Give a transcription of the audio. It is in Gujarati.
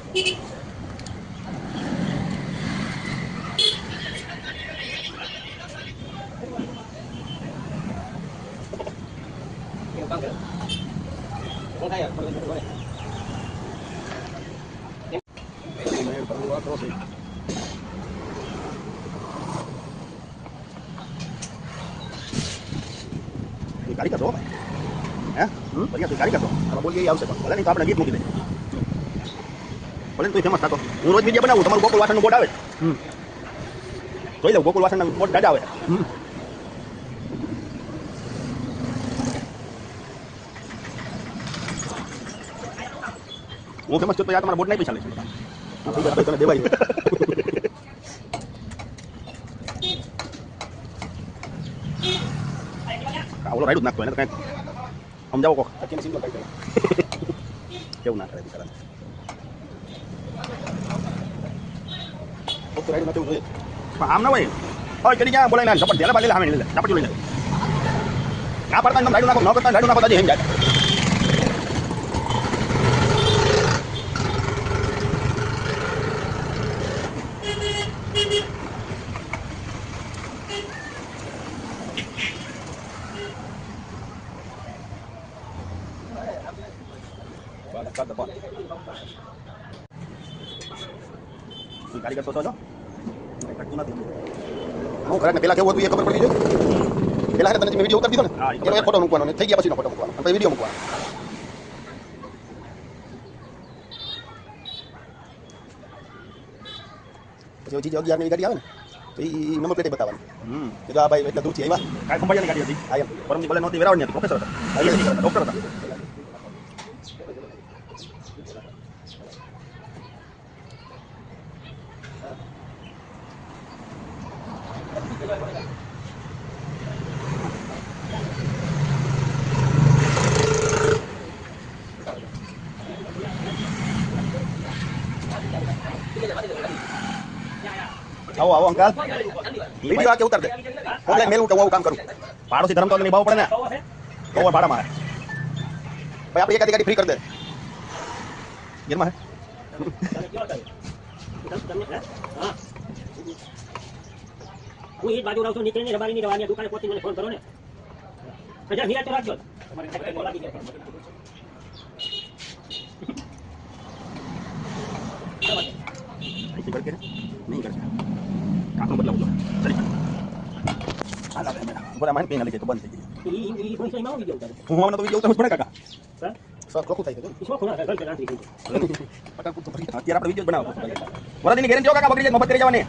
Cari કરશો હે બરિયા તું cari કરશો તમે બોલીએ આવશે પણ ભલે નહીં તો આપણે ગીત મૂકી દે ભલે તું ફેમસ થતો હું રોજ વિડીયો બનાવું તમારું ગોકુળ વાસણનું બોર્ડ આવે જોઈ લઉં ગોકુળ વાસણનું બોર્ડ દાદા આવે હું ફેમસ છું તો યાર તમારા બોર્ડ નહીં પૈસા લઈશું તને દેવાય ઓલો રાઈડ જ નાખતો એને તો કંઈક સમજાવો કોક કેવું ના કરે બિચારા રાઈડ નથી જોઈએ આમ ના હોય હોય ચડી ગયા બોલાય ના ઝપટ ધેલા બાલે સામે લે ઝપટ લઈ લે ના પડતા રાઈડ નાખો ન કરતા રાઈડ નાખો તો હેમ જાય ગાડી કરતો હતો હું ખરેખર પેલા કેવું હતું એ ખબર પડી ગઈ પેલા તને વિડીયો ઉતારી દીધો ને એનો એક ફોટો મૂકવાનો થઈ ગયા પછીનો ફોટો મૂકવાનો પછી વિડીયો મૂકવાનો પછી ચીજ 11ની ગાડી આવે ને તો એ નંબર પ્લેટે બતાવવાની કે આ ભાઈ એટલા દૂરથી આવ્યા કાંઈ ખંભાળિયાની ગાડી હતી હા એમ પરમની ભલે નહોતી વેરાવળની હતી પ્રોફેસર હતા ડૉક્ટર હતા આવો આવો અંકલ વિડીયો આ કે ઉતાર દે ઓનલાઈન મેલ ઉઠાવું આવું કામ કરું પાડોશી ધર્મ તો નિભાવવો પડે ને તો ભાડા મારે ભાઈ આપણે એકાદી ગાડી ફ્રી કરી દે ઘેરમાં હું એ બાજુ રહું છું નીકળીને રબારીની રવાની દુકાને પહોંચી મને ફોન કરો ને હજાર નિરાત તો રાખજો નહીં કરશે કાકનો બદલાવ ચલી બરાબર મારી પેન લઈ તો બંધ થઈ ગઈ હું હમણાં તો વિડીયો ઉતારવું પડે કાકા સર કોકું થઈ ગયું અત્યારે આપણે વિડીયો બનાવો વરાદીની ગેરંટી કાકા બગડી જાય મફત કરી જવાની